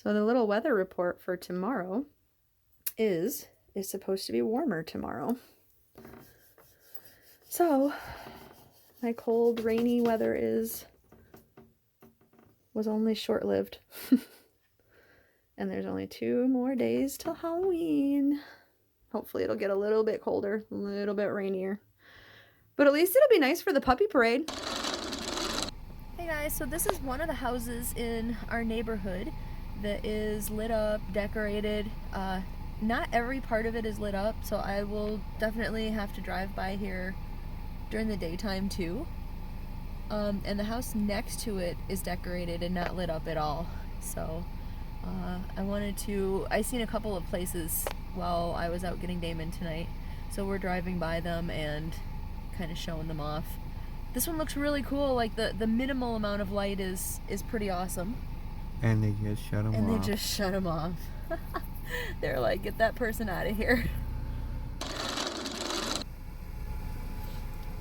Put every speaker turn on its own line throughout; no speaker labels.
So the little weather report for tomorrow is supposed to be warmer tomorrow. So my cold, rainy weather was only short-lived. And there's only 2 more days till Halloween. Hopefully it'll get a little bit colder, a little bit rainier. But at least it'll be nice for the puppy parade. Hey guys, so this is one of the houses in our neighborhood that is lit up, decorated. Not every part of it is lit up, so I will definitely have to drive by here during the daytime too. And the house next to it is decorated and not lit up at all. So I seen a couple of places while I was out getting Damon tonight. So we're driving by them and kind of showing them off. This one looks really cool. Like the minimal amount of light is pretty awesome.
And they just shut them off.
And they just shut them off. They're like, get that person out of here.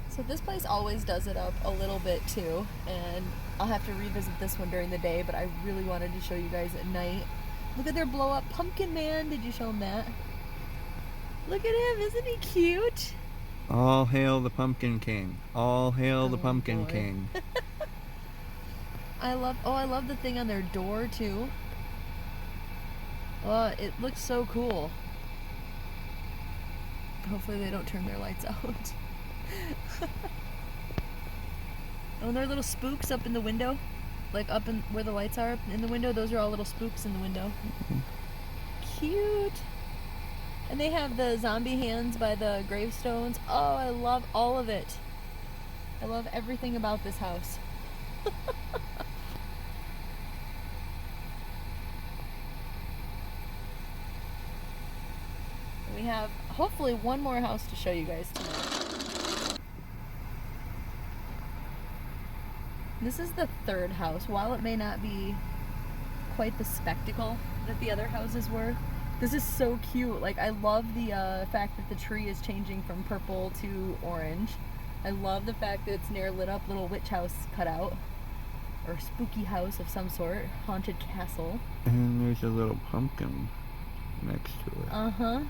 So this place always does it up a little bit too, and I'll have to revisit this one during the day, but I really wanted to show you guys at night. Look at their blow up pumpkin man. Did you show them that? Look at him, isn't he cute?
All hail the Pumpkin King. All hail the Pumpkin King.
I love the thing on their door too. Oh, it looks so cool. Hopefully they don't turn their lights out. Oh, and there are little spooks up in the window, like up in where the lights are in the window. Those are all little spooks in the window. Cute. And they have the zombie hands by the gravestones. Oh, I love all of it. I love everything about this house. We have hopefully one more house to show you guys tonight. This is the 3rd house. While it may not be quite the spectacle that the other houses were, this is so cute. Like, I love the fact that the tree is changing from purple to orange. I love the fact that it's near lit up little witch house cutout, or spooky house of some sort, haunted castle.
And there's a little pumpkin next to it.
Uh-huh.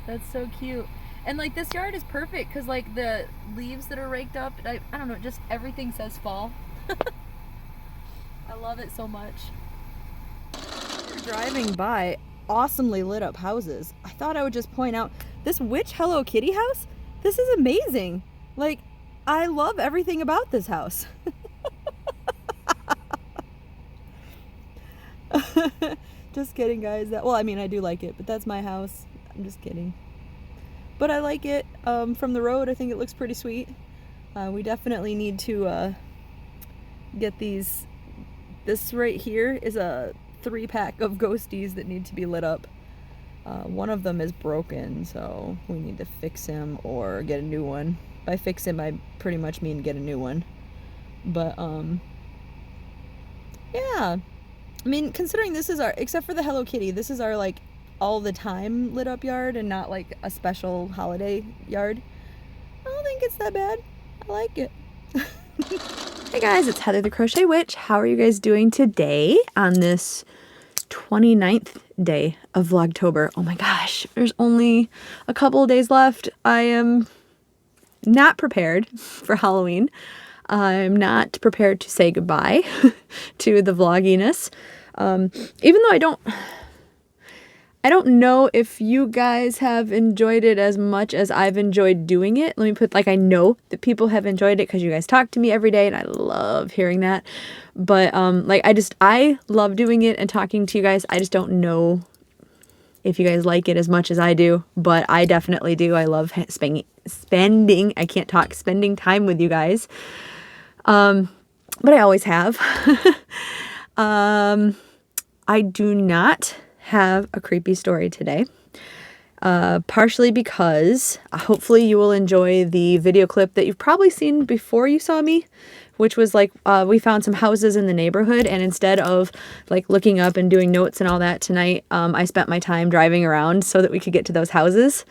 That's so cute. And like, this yard is perfect because like the leaves that are raked up, I don't know, just everything says fall. I love it so much. Driving by awesomely lit up houses, I thought I would just point out this witch Hello Kitty house. This is amazing. Like, I love everything about this house. Just kidding, guys. Well, I mean, I do like it, but that's my house. I'm just kidding. But I like it. From the road, I think it looks pretty sweet. We definitely need to get these. This right here is a 3-pack of ghosties that need to be lit up. One of them is broken, so we need to fix him or get a new one. By fix him, I pretty much mean get a new one. But, yeah. I mean, considering this is our, except for the Hello Kitty, this is our, like, all the time lit up yard and not like a special holiday yard. I don't think it's that bad. I like it. Hey guys, it's Heather the Crochet Witch. How are you guys doing today on this 29th day of Vlogtober? Oh my gosh, there's only a couple of days left. I am not prepared for Halloween. I'm not prepared to say goodbye to the vlogginess. Even though I don't know if you guys have enjoyed it as much as I've enjoyed doing it. Let me put, like, I know that people have enjoyed it because you guys talk to me every day and I love hearing that. But, like, I love doing it and talking to you guys. I just don't know if you guys like it as much as I do, but I definitely do. I love spending time with you guys. But I always have. I do not have a creepy story today, partially because hopefully you will enjoy the video clip that you've probably seen before you saw me, which was like we found some houses in the neighborhood, and instead of like looking up and doing notes and all that tonight, I spent my time driving around so that we could get to those houses,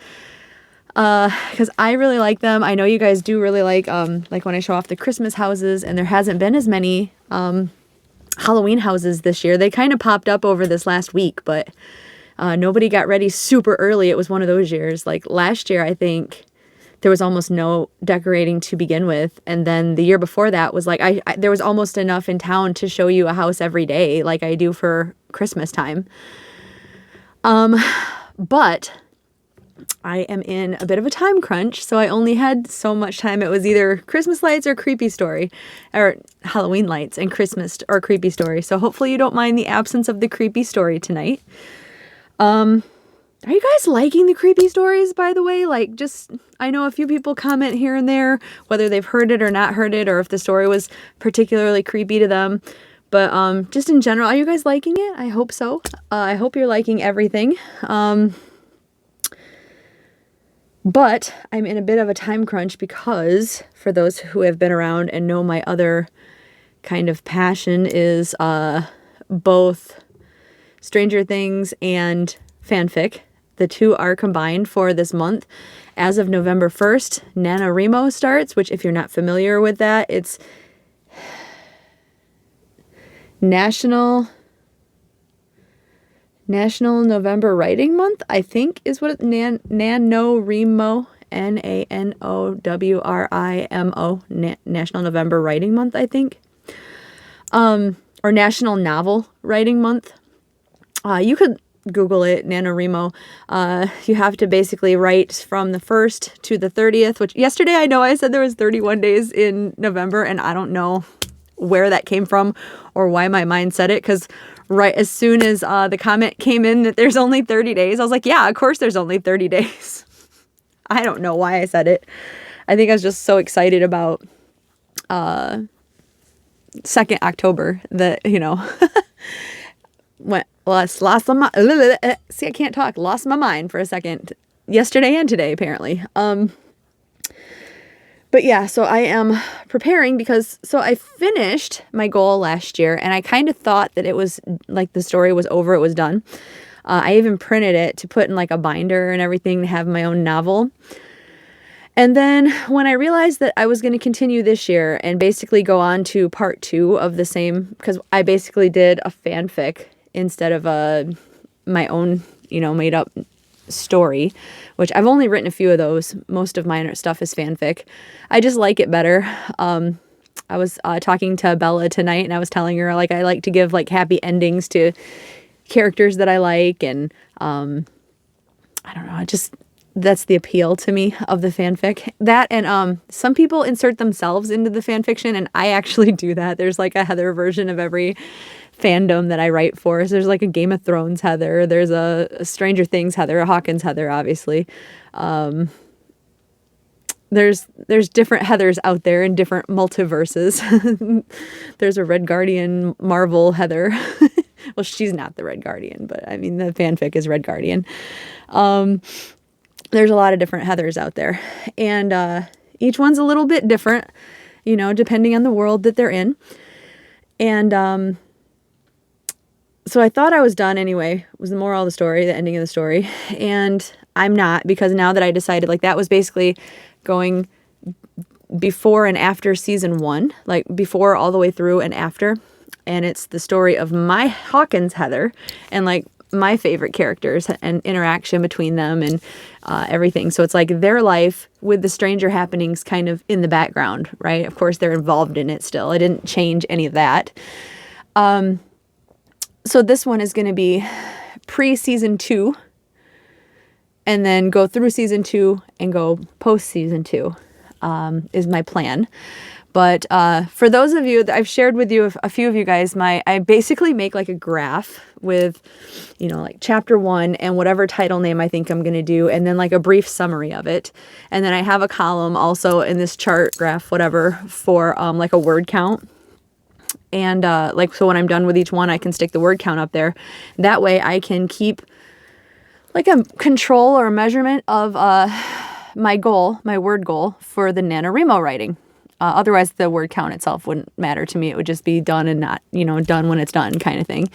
because I really like them. I know you guys do really like when I show off the Christmas houses, and there hasn't been as many Halloween houses this year. They kind of popped up over this last week, but nobody got ready super early. It was one of those years. Like last year, I think there was almost no decorating to begin with. And then the year before that was like, there was almost enough in town to show you a house every day like I do for Christmas time. But I am in a bit of a time crunch, so I only had so much time. It was either Christmas lights or creepy story, or Halloween lights and Christmas or creepy story. So hopefully you don't mind the absence of the creepy story tonight. Are you guys liking the creepy stories, by the way? Like, just, I know a few people comment here and there, whether they've heard it or not heard it, or if the story was particularly creepy to them. But just in general, are you guys liking it? I hope so. I hope you're liking everything. But I'm in a bit of a time crunch because, for those who have been around and know my other kind of passion is both Stranger Things and fanfic. The two are combined for this month. As of November 1st, NaNoWriMo starts, which if you're not familiar with that, it's National November Writing Month, I think is what NaNoWriMo, NaNoWriMo, National November Writing Month, I think. Or National Novel Writing Month. You could Google it, NaNoWriMo. You have to basically write from the 1st to the 30th, which yesterday I know I said there was 31 days in November, and I don't know where that came from or why my mind said it, because right as soon as the comment came in that there's only 30 days, I was like, yeah, of course there's only 30 days. I don't know why I said it. I think I was just so excited about 2nd October that, you know, lost my see, I can't talk. Lost my mind for a second. Yesterday and today, apparently. But yeah, so I am preparing because, so I finished my goal last year and I kind of thought that it was like the story was over, it was done. I even printed it to put in like a binder and everything to have my own novel. And then when I realized that I was going to continue this year and basically go on to part 2 of the same, because I basically did a fanfic instead of my own, you know, made up story, which I've only written a few of those. Most of my stuff is fanfic. I just like it better. I was talking to Bella tonight and I was telling her, like, I like to give like happy endings to characters that I like, and I don't know, that's the appeal to me of the fanfic. That and some people insert themselves into the fan fiction, and I actually do that. There's like a Heather version of every fandom that I write for. So there's like a Game of Thrones Heather, there's a Stranger Things Heather, a Hawkins Heather, obviously. There's different Heathers out there in different multiverses. There's a Red Guardian Marvel Heather. Well, she's not the Red Guardian, but I mean the fanfic is Red Guardian. There's a lot of different Heathers out there, and each one's a little bit different, you know, depending on the world that they're in. And so I thought I was done anyway, was the moral of the story, the ending of the story. And I'm not, because now that I decided, like, that was basically going before and after season 1, like before all the way through and after. And it's the story of my Hawkins Heather and like my favorite characters and interaction between them and everything. So it's like their life with the stranger happenings kind of in the background, right? Of course, they're involved in it still. I didn't change any of that. So this one is going to be pre-season 2 and then go through season 2 and go post-season 2 is my plan. But for those of you that I've shared with you, a few of you guys, I basically make like a graph with, you know, like chapter 1 and whatever title name I think I'm going to do, and then like a brief summary of it. And then I have a column also in this chart graph, whatever, for like a word count. And like, so when I'm done with each one, I can stick the word count up there. That way I can keep like a control or a measurement of my goal, my word goal for the NaNoWriMo writing. Otherwise, the word count itself wouldn't matter to me. It would just be done and not, you know, done when it's done kind of thing.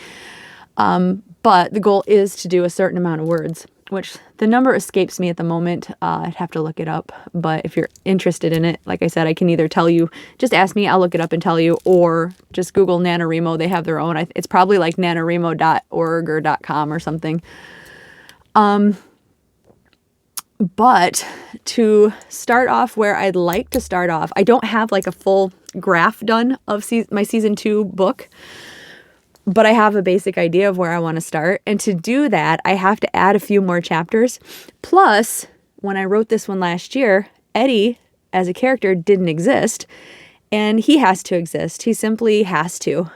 But the goal is to do a certain amount of words.
which the number escapes me at the moment. I'd have to look it up. But if you're interested in it, like I said, I can either tell you, just ask me, I'll look it up and tell you, or just Google NaNoWriMo. They have their own. It's probably like nanowrimo.org or .com or something. But to start off where I'd like to start off, I don't have like a full graph done of my season 2 book, but I have a basic idea of where I want to start. And to do that, I have to add a few more chapters. Plus, when I wrote this one last year, Eddie as a character didn't exist, and he has to exist. He simply has to.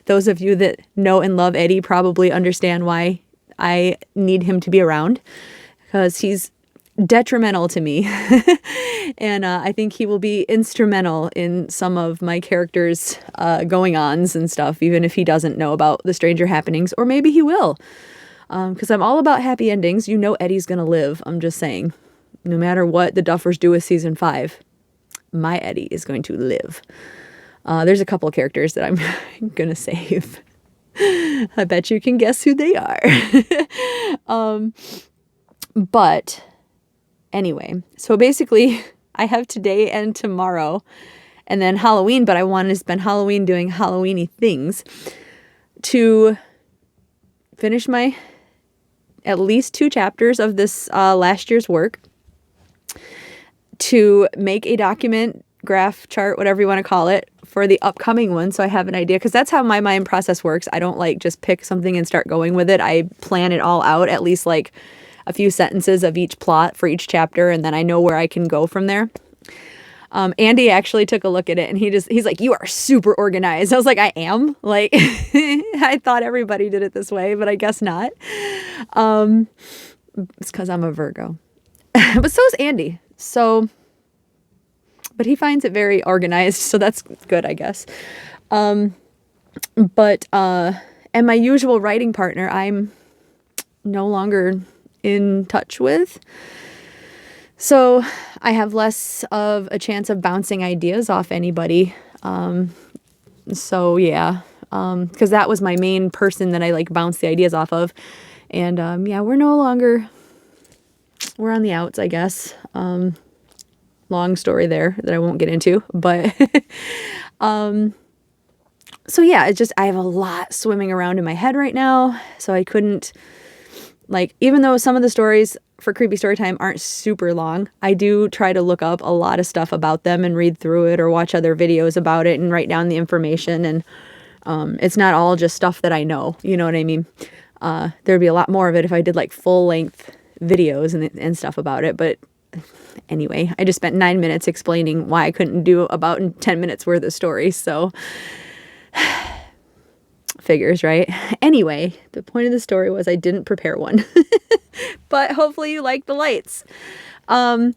Those of you that know and love Eddie probably understand why I need him to be around, because he's detrimental to me. And I think he will be instrumental in some of my characters' going-ons and stuff, even if he doesn't know about the stranger happenings, or maybe he will. Because I'm all about happy endings. You know Eddie's going to live. I'm just saying. No matter what the Duffers do with season 5, my Eddie is going to live. There's a couple of characters that I'm going to save. I bet you can guess who they are. But anyway, so basically I have today and tomorrow and then Halloween, but I wanted to spend Halloween doing Halloween-y things to finish my at least 2 chapters of this last year's work, to make a document, graph, chart, whatever you want to call it, for the upcoming one, so I have an idea, because that's how my mind process works. I don't like just pick something and start going with it. I plan it all out, at least like a few sentences of each plot for each chapter, and then I know where I can go from there. Andy actually took a look at it, and he's like, "You are super organized." I was like, "I am." Like, I thought everybody did it this way, but I guess not. It's because I'm a Virgo, but so is Andy. So, but he finds it very organized, so that's good, I guess. And my usual writing partner, I'm no longer in touch with. So I have less of a chance of bouncing ideas off anybody. So yeah, because that was my main person that I like bounced the ideas off of. And yeah, we're on the outs, I guess. Long story there that I won't get into, but so yeah, it's just, I have a lot swimming around in my head right now. So I couldn't, like, even though some of the stories for Creepy Storytime aren't super long, I do try to look up a lot of stuff about them and read through it or watch other videos about it and write down the information. And it's not all just stuff that I know, you know what I mean? There'd be a lot more of it if I did like full length videos and stuff about it. But anyway, I just spent 9 minutes explaining why I couldn't do about 10 minutes worth of story. So figures, right? Anyway, the point of the story was I didn't prepare one, but hopefully you like the lights. Yeah,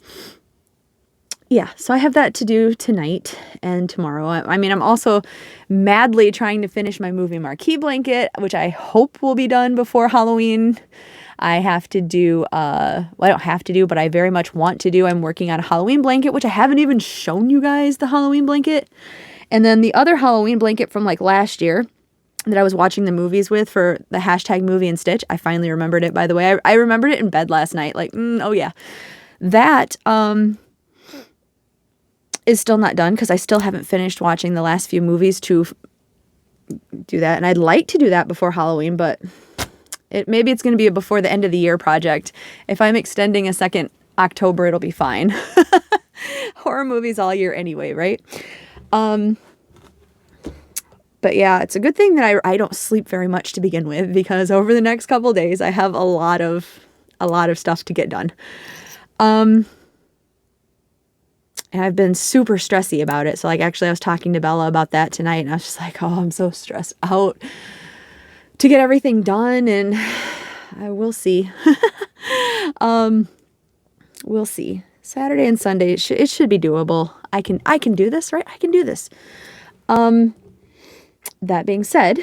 so I have that to do tonight and tomorrow. I mean, I'm also madly trying to finish my movie marquee blanket, which I hope will be done before Halloween. I have to do, well, I don't have to do, but I very much want to do. I'm working on a Halloween blanket, which I haven't even shown you guys the Halloween blanket. And then the other Halloween blanket from like last year that I was watching the movies with for the hashtag movie and stitch. I finally remembered it, by the way. I remembered it in bed last night. Like, oh yeah. That is still not done because I still haven't finished watching the last few movies to do that. And I'd like to do that before Halloween, but maybe it's going to be a before the end of the year project. If I'm extending a second October, it'll be fine. Horror movies all year anyway, right? But yeah, it's a good thing that I don't sleep very much to begin with, because over the next couple days I have a lot of stuff to get done. And I've been super stressy about it. So like, actually I was talking to Bella about that tonight, and I was just like, oh, I'm so stressed out to get everything done, and we'll see. We'll see. Saturday and Sunday, it should be doable. I can do this, right? I can do this. That being said,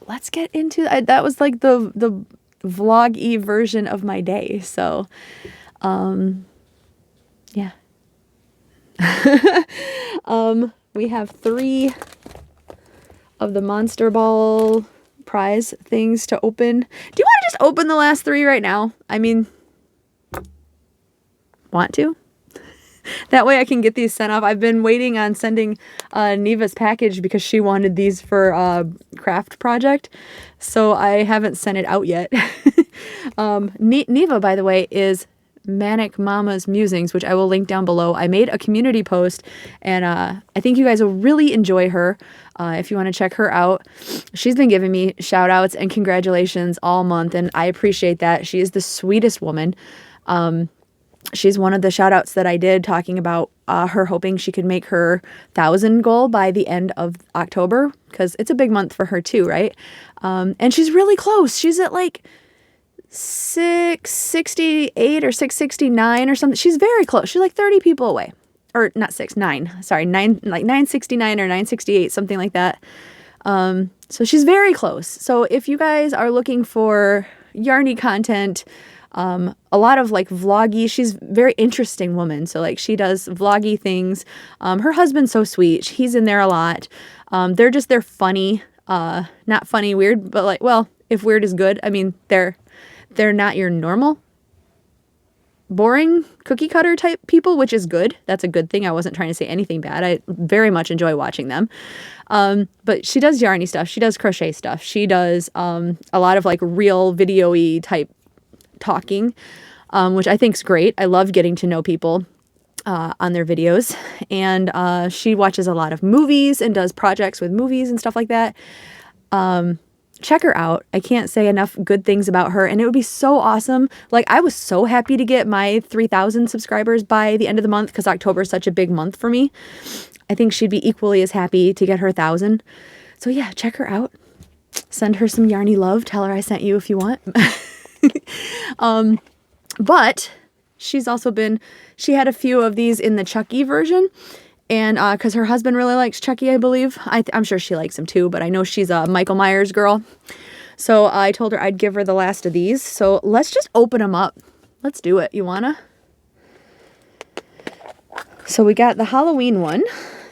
let's get into that. Was like the vlog-y version of my day. So, yeah. We have 3 of the Monster Ball prize things to open. Do you want just open the last 3 right now? I mean, want to? That way I can get these sent off. I've been waiting on sending Neva's package because she wanted these for a craft project. So I haven't sent it out yet. Neva, by the way, is Manic Mama's Musings, which I will link down below. I made a community post, and I think you guys will really enjoy her if you want to check her out. She's been giving me shout outs and congratulations all month, and I appreciate that. She is the sweetest woman. She's one of the shout outs that I did talking about her hoping she could make her 1,000 goal by the end of October, because it's a big month for her too, right? And she's really close. She's at like 668 or 669 or something. She's very close. She's like 30 people away. Or not 9. Sorry, 9, like 969 or 968, something like that. So she's very close. So if you guys are looking for yarny content, a lot of like vloggy, she's a very interesting woman. So like she does vloggy things. Her husband's so sweet. He's in there a lot. They're funny, not funny, weird, but like, well, if weird is good, I mean, they're not your normal boring cookie cutter type people, which is good. That's a good thing. I wasn't trying to say anything bad. I very much enjoy watching them. But she does yarny stuff. She does crochet stuff. She does, a lot of like real video-y type talking, which I think is great. I love getting to know people on their videos, and she watches a lot of movies and does projects with movies and stuff like that. Check her out. I can't say enough good things about her, and it would be so awesome. Like, I was so happy to get my 3,000 subscribers by the end of the month because October is such a big month for me. I think she'd be equally as happy to get her 1,000. So yeah, check her out. Send her some yarny love. Tell her I sent you if you want. But she's also she had a few of these in the Chucky version, and because her husband really likes Chucky, I believe. I'm sure she likes him too, but I know she's a Michael Myers girl. So I told her I'd give her the last of these. So let's just open them up. Let's do it. You wanna? So we got the Halloween one.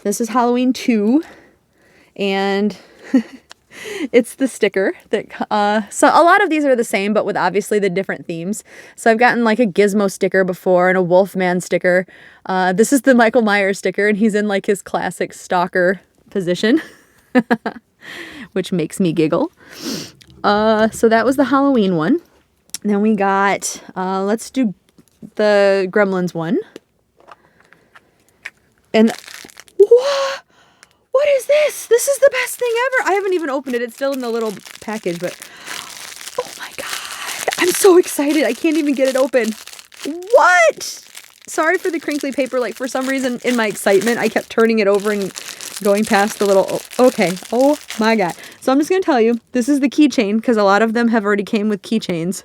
This is Halloween 2, and it's the sticker that, so a lot of these are the same, but with obviously the different themes. So I've gotten like a Gizmo sticker before and a Wolfman sticker. This is the Michael Myers sticker, and he's in like his classic stalker position, which makes me giggle. So that was the Halloween one. And then we got, let's do the Gremlins one. And what is this? This is the best thing ever. I haven't even opened it. It's still in the little package, but oh my God. I'm so excited. I can't even get it open. What? Sorry for the crinkly paper. Like, for some reason in my excitement, I kept turning it over and going past the little, okay. Oh my God. So I'm just going to tell you, this is the keychain because a lot of them have already came with keychains.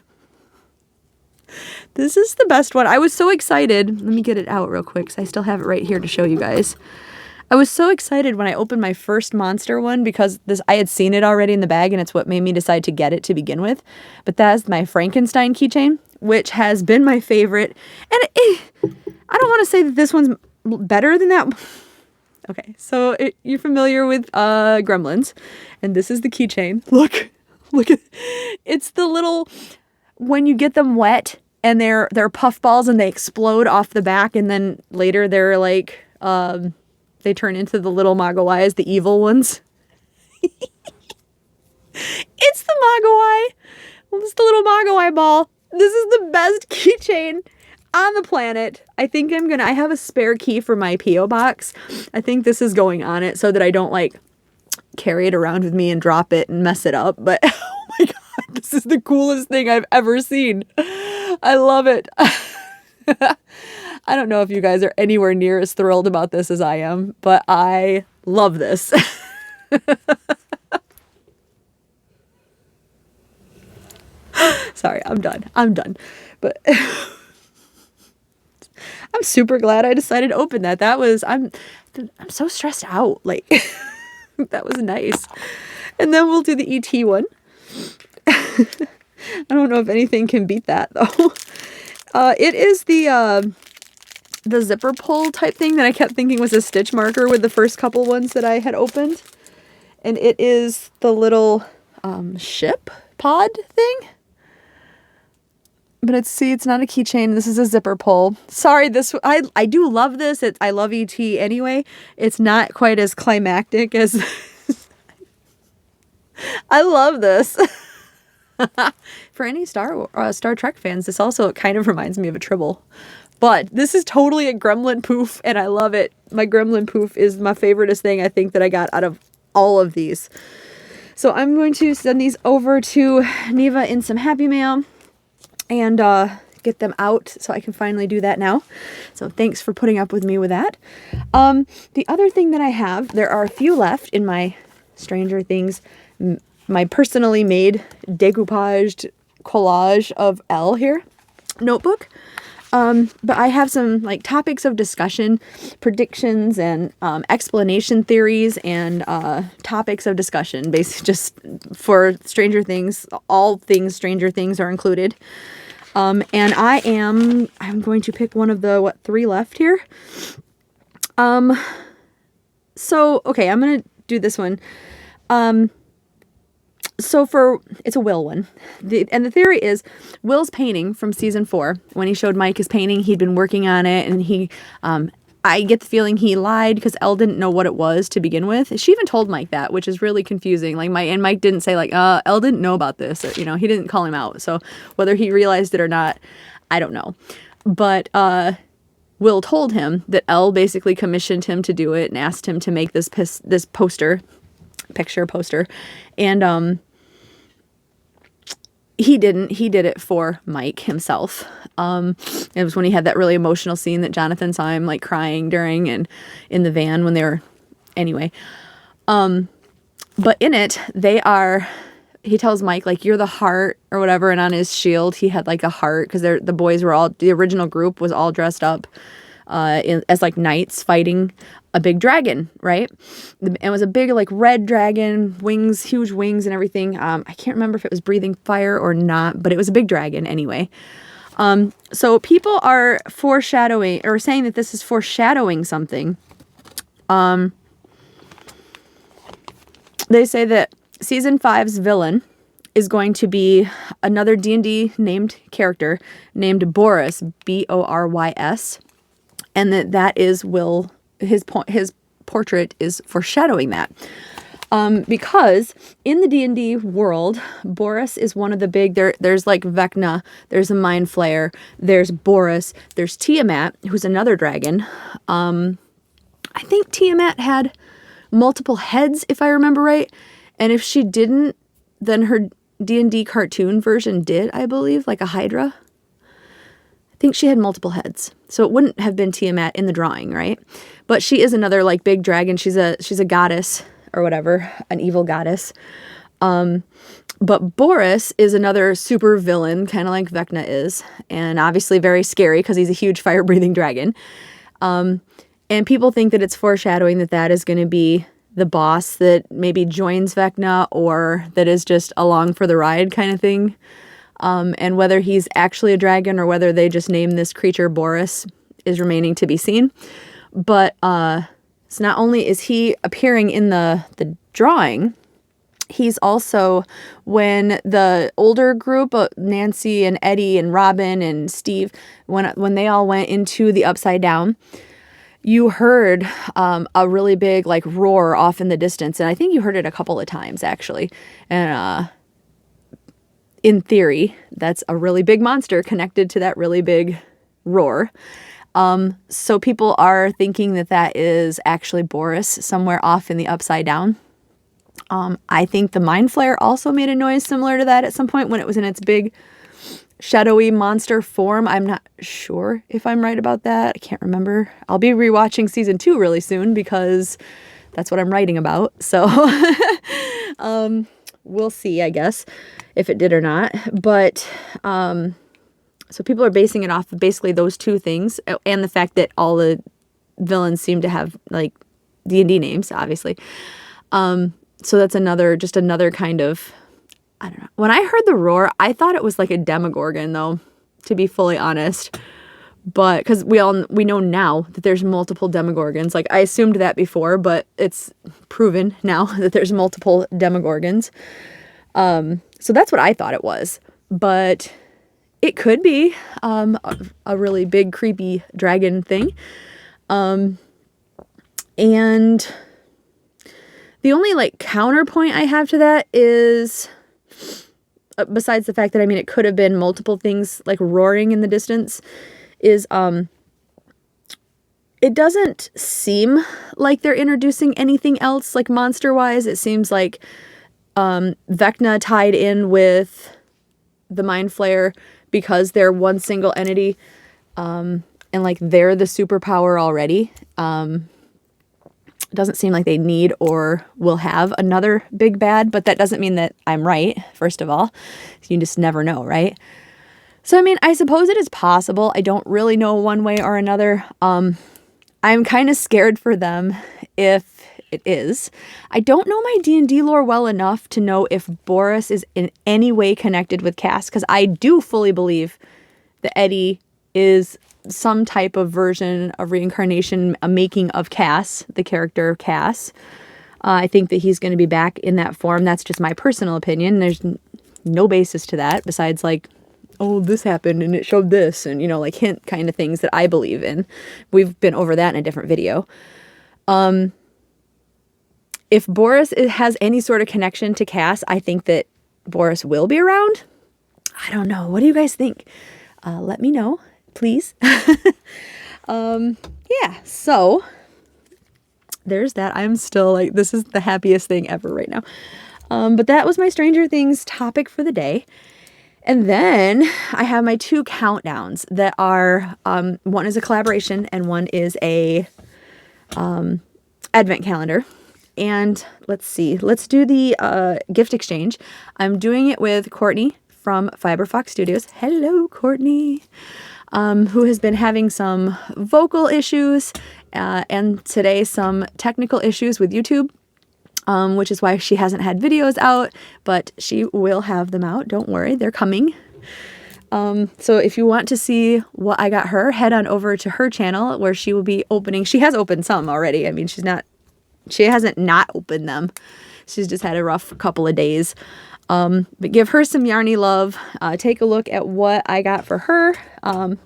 This is the best one. I was so excited. Let me get it out real quick because I still have it right here to show you guys. I was so excited when I opened my first monster one because I had seen it already in the bag, and it's what made me decide to get it to begin with. But that's my Frankenstein keychain, which has been my favorite. And I don't want to say that this one's better than that. Okay, so you're familiar with Gremlins, and this is the keychain. Look at it's the little, when you get them wet and they're puff balls and they explode off the back, and then later they're like they turn into the little Mogwais, the evil ones. It's the Mogwai. It's the little Mogwai ball. This is the best keychain on the planet. I think I have a spare key for my P.O. box. I think this is going on it so that I don't like carry it around with me and drop it and mess it up. But oh my God, this is the coolest thing I've ever seen. I love it. I don't know if you guys are anywhere near as thrilled about this as I am, but I love this. Sorry, I'm done. But I'm super glad I decided to open that. I'm so stressed out. Like, that was nice. And then we'll do the ET one. I don't know if anything can beat that though. It is the zipper pull type thing that I kept thinking was a stitch marker with the first couple ones that I had opened. And it is the little ship pod thing. But it's not a keychain. This is a zipper pull. Sorry, I do love this. I love ET anyway. It's not quite as climactic as I love this. For any Star Trek fans, this also kind of reminds me of a Tribble. But this is totally a gremlin poof, and I love it. My gremlin poof is my favoriteest thing I think that I got out of all of these. So I'm going to send these over to Neva in some Happy Mail and get them out so I can finally do that now. So thanks for putting up with me with that. The other thing that I have, there are a few left in my Stranger Things, my personally made decoupaged collage of Elle here notebook. But I have some like topics of discussion, predictions, and explanation theories, and topics of discussion, basically just for Stranger Things. All things Stranger Things are included. And I'm going to pick one of the 3 left here. So okay, I'm gonna do this one. So it's a Will one. And the theory is Will's painting from season 4, when he showed Mike his painting, he'd been working on it, and I get the feeling he lied because Elle didn't know what it was to begin with. She even told Mike that, which is really confusing. Like Mike didn't say like, Elle didn't know about this. He didn't call him out. So whether he realized it or not, I don't know. But Will told him that Elle basically commissioned him to do it and asked him to make this poster, and he didn't. He did it for Mike himself. It was when he had that really emotional scene that Jonathan saw him like crying during, and in the van when they were, anyway. But in it, he tells Mike like, you're the heart or whatever. And on his shield, he had like a heart because the boys were the original group was all dressed up as like knights fighting a big dragon, right? It was a big like red dragon, wings, huge wings and everything. I can't remember if it was breathing fire or not, but it was a big dragon anyway. So people are foreshadowing or saying that this is foreshadowing something. They say that season 5's villain is going to be another D&D named character named Boris, Borys, and that is Will. His portrait is foreshadowing that. Because in the D&D world, Boris is one of the big, there's like Vecna, there's a Mind Flayer, there's Boris, there's Tiamat, who's another dragon. I think Tiamat had multiple heads, if I remember right. And if she didn't, then her D&D cartoon version did, I believe, like a Hydra. I think she had multiple heads. So it wouldn't have been Tiamat in the drawing, right? But she is another like big dragon. She's a goddess or whatever, an evil goddess. But Boris is another super villain, kind of like Vecna is, and obviously very scary because he's a huge fire-breathing dragon. And people think that it's foreshadowing that is going to be the boss that maybe joins Vecna or that is just along for the ride kind of thing. And whether he's actually a dragon or whether they just name this creature Boris is remaining to be seen. But so not only is he appearing in the drawing, he's also, when the older group, Nancy and Eddie and Robin and Steve, when they all went into the Upside Down, you heard a really big like roar off in the distance. And I think you heard it a couple of times actually. And in theory, that's a really big monster connected to that really big roar. So people are thinking that is actually Boris somewhere off in the Upside Down. I think the Mind Flayer also made a noise similar to that at some point when it was in its big shadowy monster form. I'm not sure if I'm right about that. I can't remember. I'll be rewatching season 2 really soon because that's what I'm writing about. So we'll see, I guess, if it did or not. But so people are basing it off of basically those two things and the fact that all the villains seem to have like D&D names, obviously. So that's another kind of, I don't know. When I heard the roar, I thought it was like a Demogorgon though, to be fully honest. But because we know now that there's multiple Demogorgons. Like I assumed that before, but it's proven now that there's multiple Demogorgons. So that's what I thought it was. But it could be a really big creepy dragon thing. And the only like counterpoint I have to that is, besides the fact that, I mean, it could have been multiple things like roaring in the distance, is it doesn't seem like they're introducing anything else like monster wise. It seems like Vecna tied in with the Mind Flayer because they're one single entity, and like they're the superpower already. It doesn't seem like they need or will have another big bad, but that doesn't mean that I'm right, first of all. You just never know, right? So, I mean, I suppose it is possible. I don't really know one way or another. I'm kind of scared for them if it is. I don't know my D&D lore well enough to know if Boris is in any way connected with Cass, because I do fully believe that Eddie is some type of version of reincarnation, a making of Cass, the character Cass. I think that he's going to be back in that form. That's just my personal opinion. There's no basis to that besides like, oh, this happened and it showed this, and, you know, like hint kind of things that I believe in. We've been over that in a different video. If Boris has any sort of connection to Cass, I think that Boris will be around. I don't know. What do you guys think? Let me know, please. Yeah, so there's that. I'm still like, this is the happiest thing ever right now. But that was my Stranger Things topic for the day. And then I have my 2 countdowns that are, one is a collaboration and one is a advent calendar. And let's see, let's do the gift exchange. I'm doing it with Courtney from Fiberfox Studios. Hello, Courtney, who has been having some vocal issues and today some technical issues with YouTube. Which is why she hasn't had videos out, but she will have them out. Don't worry, they're coming. So if you want to see what I got her, head on over to her channel where she will be opening. She has opened some already. I mean, she hasn't not opened them. She's just had a rough couple of days. But give her some Yarny love. Take a look at what I got for her.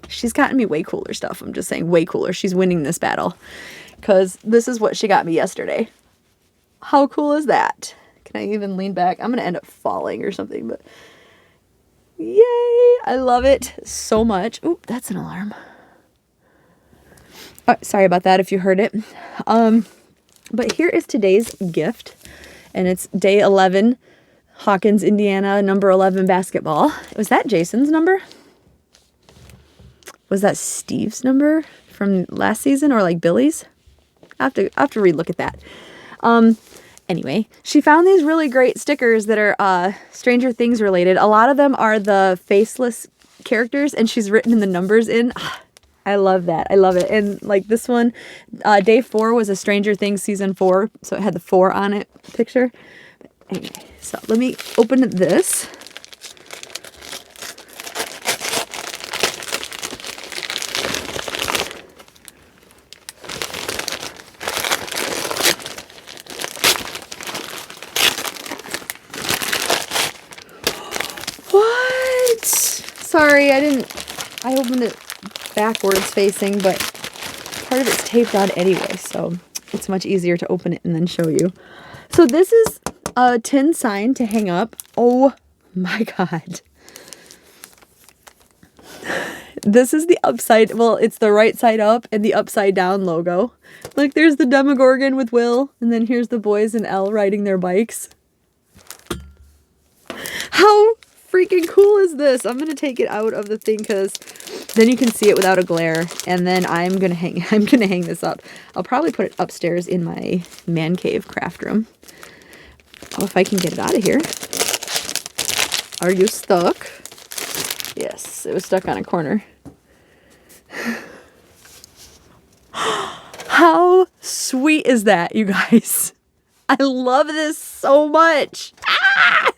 She's gotten me way cooler stuff. I'm just saying, way cooler. She's winning this battle because this is what she got me yesterday. How cool is that? Can I even lean back? I'm going to end up falling or something, but yay! I love it so much. Oop, that's an alarm. Oh, sorry about that if you heard it. But here is today's gift, and it's day 11, Hawkins, Indiana, number 11 basketball. Was that Jason's number? Was that Steve's number from last season, or like Billy's? I have to relook at that. Anyway, she found these really great stickers that are Stranger Things related. A lot of them are the faceless characters, and she's written the numbers in. I love that. I love it. And like this one, day 4 was a Stranger Things season 4, so it had the 4 on it picture. But anyway, so let me open this. Sorry, I opened it backwards facing, but part of it's taped on anyway, so it's much easier to open it and then show you. So this is a tin sign to hang up. Oh my God. This is the upside, well, it's the right side up and the upside down logo. Like there's the Demogorgon with Will, and then here's the boys and Elle riding their bikes. How freaking cool is this? I'm gonna take it out of the thing because then you can see it without a glare, and then I'm gonna hang this up. I'll probably put it upstairs in my man cave craft room. Oh, if I can get it out of here. Are you stuck? Yes, it was stuck on a corner. How sweet is that, you guys? I love this so much. Ah!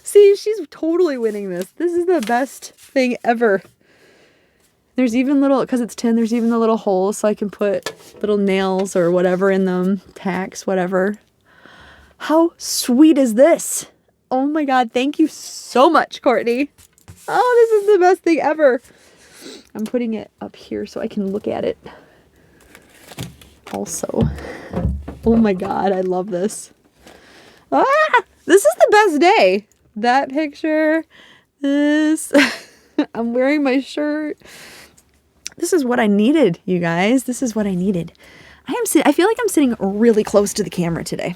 See, she's totally winning this. This is the best thing ever. There's even little, because it's tin, there's even the little holes so I can put little nails or whatever in them, tacks, whatever. How sweet is this? Oh my God. Thank you so much, Courtney. Oh, this is the best thing ever. I'm putting it up here so I can look at it. Also, oh my God, I love this. Ah, this is the best day. That picture, this, I'm wearing my shirt. This is what I needed, you guys. This is what I needed. I feel like I'm sitting really close to the camera today.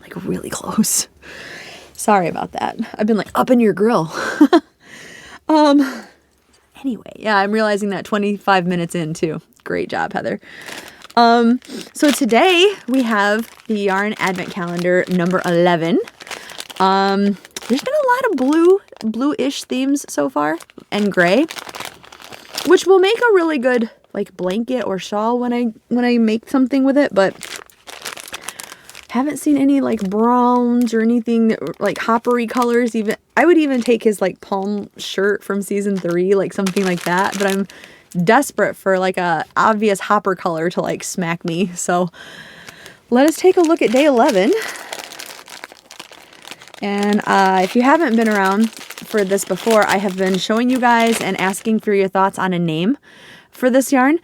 Like really close. Sorry about that. I've been like up in your grill. Anyway, yeah, I'm realizing that 25 minutes in too. Great job, Heather. So today we have the Yarn Advent Calendar number 11. There's been a lot of blue-ish themes so far, and gray, which will make a really good like blanket or shawl when I make something with it, but haven't seen any like browns or anything that like hoppery colors. Even I would even take his like palm shirt from season 3, like something like that, but I'm desperate for like a obvious hopper color to like smack me. So let us take a look at day 11. And if you haven't been around for this before, I have been showing you guys and asking for your thoughts on a name for this yarn,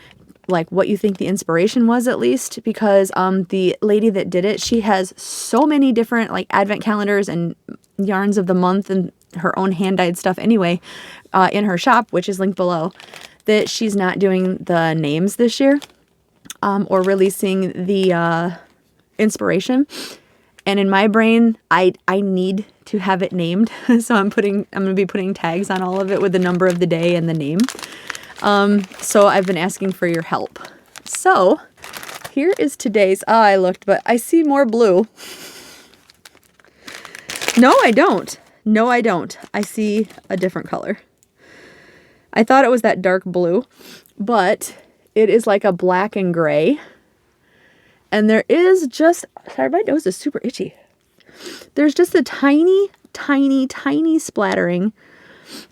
like what you think the inspiration was at least, because the lady that did it, she has so many different like advent calendars and yarns of the month and her own hand-dyed stuff anyway in her shop, which is linked below, that she's not doing the names this year or releasing the inspiration. And in my brain, I need to have it named. So I'm going to be putting tags on all of it with the number of the day and the name. So I've been asking for your help. So here is today's, I looked, but I see more blue. No, I don't. No, I don't. I see a different color. I thought it was that dark blue, but it is like a black and gray. And there is just, sorry, my nose is super itchy. There's just a tiny, tiny, tiny splattering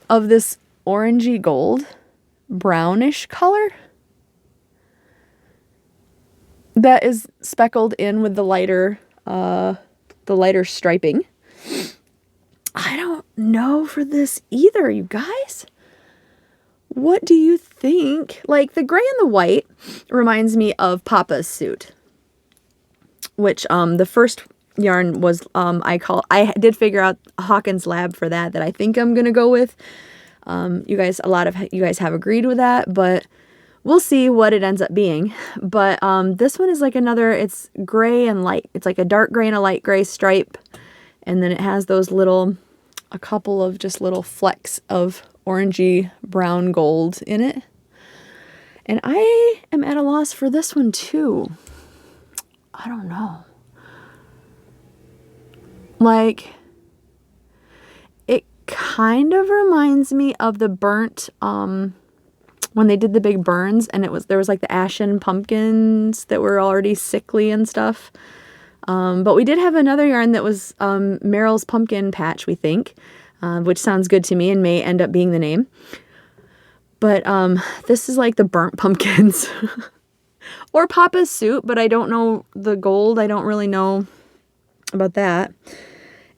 of this orangey gold, brownish color that is speckled in with the lighter striping. I don't know for this either, you guys. What do you think? Like the gray and the white reminds me of Papa's suit, which you first yarn was I did figure out Hawkins Lab for that I think I'm gonna go with. You guys, a lot of you guys have agreed with that, but we'll see what it ends up being. But this one is like another, it's gray and light. It's like a dark gray and a light gray stripe, and then it has those a couple of just little flecks of orangey brown gold in it. And I am at a loss for this one too. I don't know. Like, it kind of reminds me of the burnt, when they did the big burns, and there was like the ashen pumpkins that were already sickly and stuff. But we did have another yarn that was Meryl's Pumpkin Patch, we think, which sounds good to me and may end up being the name. But this is like the burnt pumpkins. Or Papa's suit, but I don't know the gold. I don't really know about that.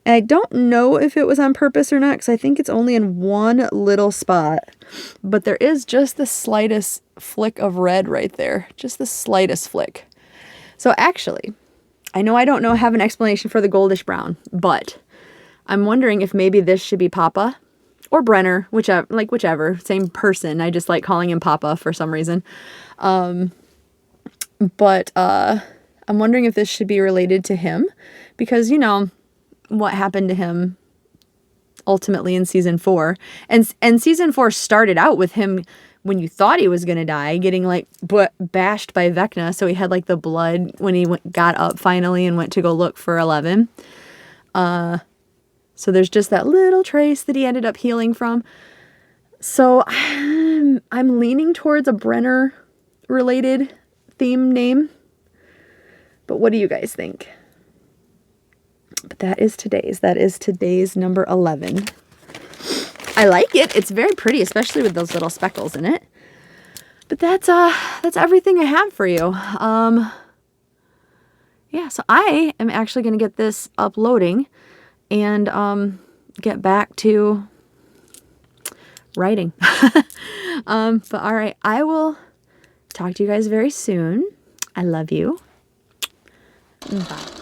And I don't know if it was on purpose or not, because I think it's only in one little spot. But there is just the slightest flick of red right there. Just the slightest flick. So actually, I know I don't have an explanation for the goldish brown, but I'm wondering if maybe this should be Papa or Brenner, whichever, same person. I just like calling him Papa for some reason. But I'm wondering if this should be related to him, because you know what happened to him ultimately in season 4, and season 4 started out with him when you thought he was gonna die, getting like bashed by Vecna, so he had like the blood when he got up finally and went to go look for 11. So there's just that little trace that he ended up healing from. So I'm leaning towards a Brenner related theme name, but what do you guys think? But that is today's number 11. I like it. It's very pretty, especially with those little speckles in it. But that's everything I have for you. yeah, so I am actually going to get this uploading and get back to writing. But all right, I will talk to you guys very soon. I love you. Bye.